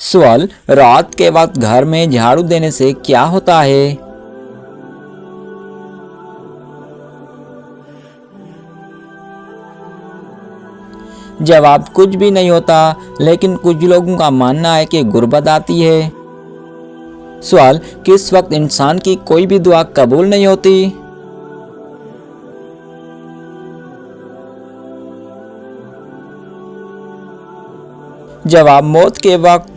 सवाल, रात के वक्त घर में झाड़ू देने से क्या होता है? जवाब, कुछ भी नहीं होता, लेकिन कुछ लोगों का मानना है कि गुर्बत आती है। सवाल, किस वक्त इंसान की कोई भी दुआ कबूल नहीं होती? जवाब, मौत के वक्त।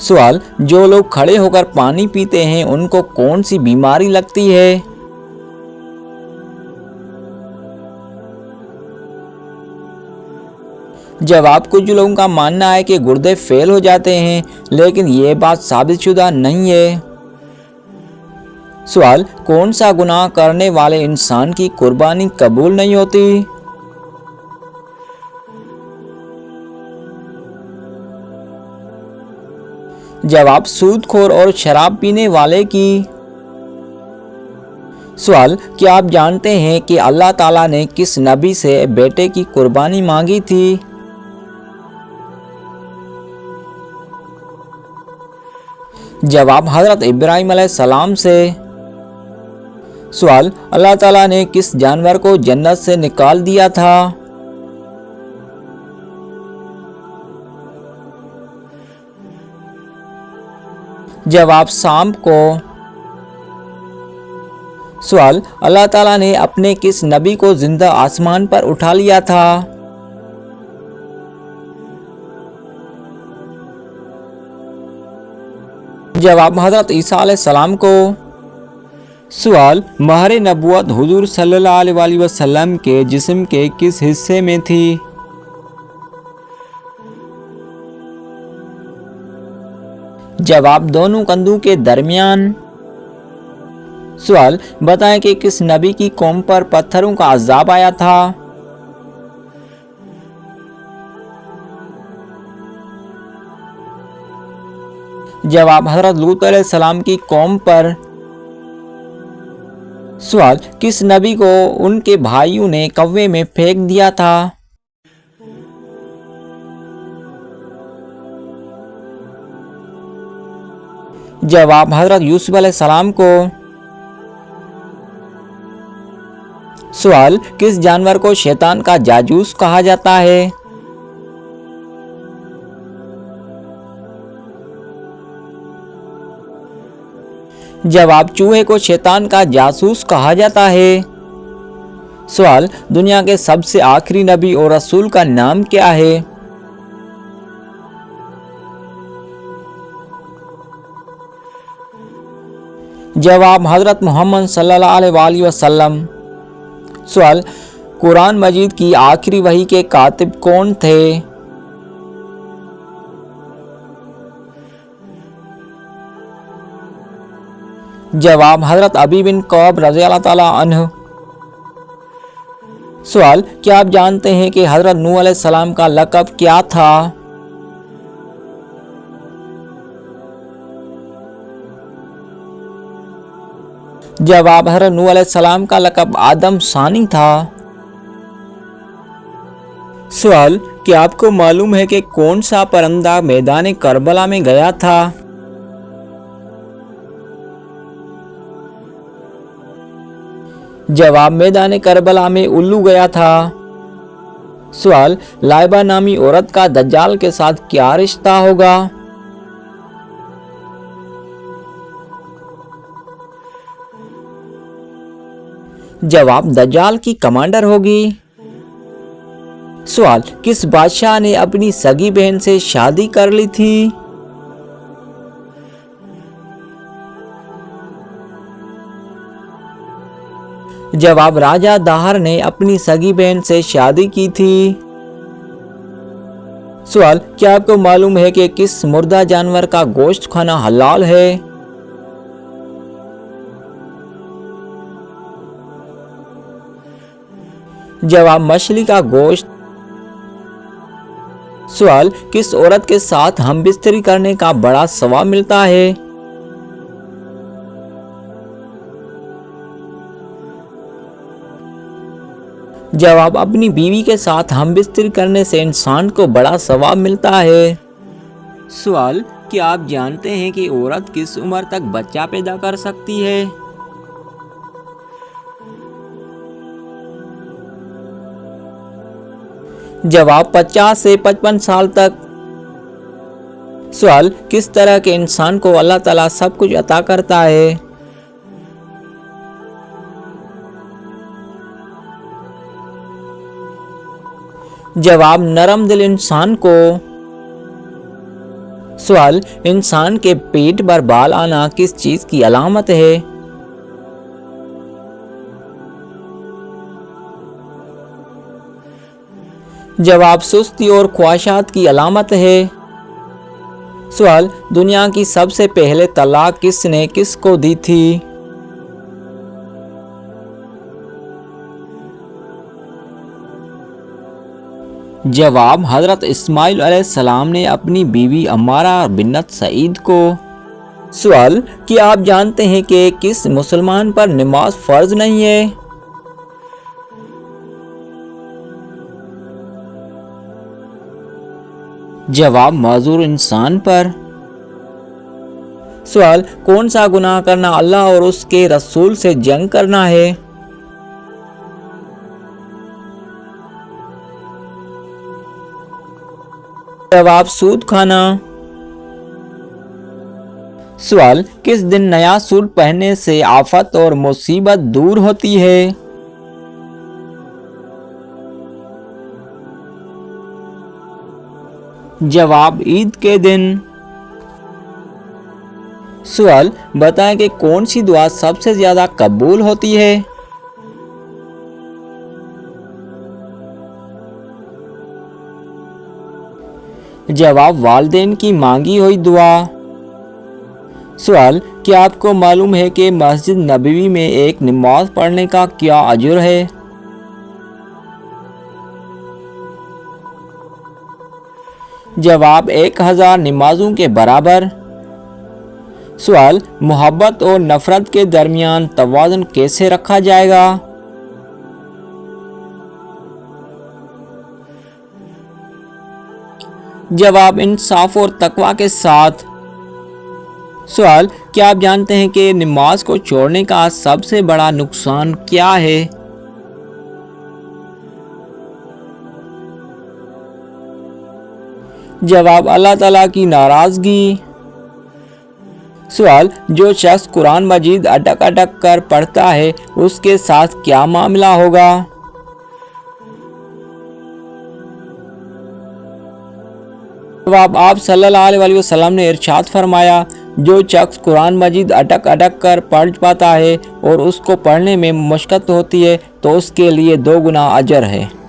सवाल, जो लोग खड़े होकर पानी पीते हैं उनको कौन सी बीमारी लगती है? जवाब, कुछ लोगों का मानना है कि गुर्दे फेल हो जाते हैं, लेकिन ये बात साबितशुदा नहीं है। सवाल, कौन सा गुनाह करने वाले इंसान की कुर्बानी कबूल नहीं होती? जवाब, सूदखोर और शराब पीने वाले की। सवाल, क्या आप जानते हैं कि अल्लाह ताला ने किस नबी से बेटे की कुर्बानी मांगी थी? जवाब, हजरत इब्राहिम अलैहिस्सलाम से। सवाल, अल्लाह ताला ने किस जानवर को जन्नत से निकाल दिया था? जवाब, सांप को। सवाल, अल्लाह ताला ने अपने किस नबी को जिंदा आसमान पर उठा लिया था? जवाब, हजरत ईसा अलैहिस्सलाम को। सवाल, महर नबुवत हुजूर सल्लल्लाहु अलैहि वसल्लम के जिस्म के किस हिस्से में थी? जवाब, दोनों कंधों के दरमियान। सवाल, बताएं कि किस नबी की कौम पर पत्थरों का अजाब आया था? जवाब, हजरत लूत अलैहिस्सलाम की कौम पर। सवाल, किस नबी को उनके भाइयों ने कव्वे में फेंक दिया था? जवाब, हजरत यूसुफ अलैहिस्सलाम को। सवाल, किस जानवर को शैतान का जासूस कहा जाता है? जवाब, चूहे को शैतान का जासूस कहा जाता है। सवाल, दुनिया के सबसे आखिरी नबी और रसूल का नाम क्या है? जवाब, हजरत मोहम्मद सल्लल्लाहु अलैहि वसल्लम। सवाल, कुरान मजीद की आखिरी वही के कातिब कौन थे? जवाब, हजरत अबी बिन कअब रज़ियल्लाहु ताला अन्हु। सवाल, क्या आप जानते हैं कि हजरत नूह अलैहिस्सलाम का लक़ब क्या था? जवाब, हजरत नूह अलैहिस्सलाम का लक़ब आदम सानी था। सवाल, क्या आपको मालूम है कि कौन सा परिंदा मैदान करबला में गया था? जवाब, मैदान करबला में उल्लू गया था। सवाल, लाइबा नामी औरत का दज्जाल के साथ क्या रिश्ता होगा? जवाब, दज्जाल की कमांडर होगी। सवाल, किस बादशाह ने अपनी सगी बहन से शादी कर ली थी? जवाब, राजा दाहर ने अपनी सगी बहन से शादी की थी। सवाल, क्या आपको मालूम है कि किस मुर्दा जानवर का गोश्त खाना हलाल है? जवाब, मछली का गोश्त। सवाल, किस औरत के साथ हम बिस्तरी करने का बड़ा सवाब मिलता है? जवाब, अपनी बीवी के साथ हमबिस्तर करने से इंसान को बड़ा सवाब मिलता है। सवाल, क्या आप जानते हैं कि औरत किस उम्र तक बच्चा पैदा कर सकती है? जवाब, 50 से 55 साल तक। सवाल, किस तरह के इंसान को अल्लाह ताला सब कुछ अता करता है? जवाब, नरम दिल इंसान को। सवाल, इंसान के पेट पर बाल आना किस चीज की अलामत है? जवाब, सुस्ती और ख्वाहिशात की अलामत है। सवाल, दुनिया की सबसे पहले तलाक किसने किसको दी थी? जवाब, हजरत इस्माइल अलैहिस्सलाम ने अपनी बीवी अम्मारा बिन्नत सईद को। सवाल, क्या आप जानते हैं कि किस मुसलमान पर नमाज फर्ज नहीं है? जवाब, माजूर इंसान पर। सवाल, कौन सा गुनाह करना अल्लाह और उसके रसूल से जंग करना है? जवाब, सूद खाना। सवाल, किस दिन नया सूट पहनने से आफत और मुसीबत दूर होती है? जवाब, ईद के दिन। सवाल, बताएं कि कौन सी दुआ सबसे ज्यादा कबूल होती है? जवाब, वालिदैन की मांगी हुई दुआ। सवाल, क्या आपको मालूम है कि मस्जिद नबवी में एक नमाज पढ़ने का क्या अजर है? जवाब, 1000 नमाजों के बराबर। सवाल, मोहब्बत और नफरत के दरमियान तवाज़ुन कैसे रखा जाएगा? जवाब, इंसाफ और तकवा के साथ। सवाल, क्या आप जानते हैं कि नमाज को छोड़ने का सबसे बड़ा नुकसान क्या है? जवाब, अल्लाह ताला की नाराजगी। सवाल, जो शख्स कुरान मजीद अटक अटक कर पढ़ता है उसके साथ क्या मामला होगा? जवाब, आप सल्लल्लाहु अलैहि वसल्लम ने इरशाद फरमाया, जो शख्स कुरान मजीद अटक अटक कर पढ़ पाता है और उसको पढ़ने में मुश्किल होती है तो उसके लिए 2 गुना अजर है।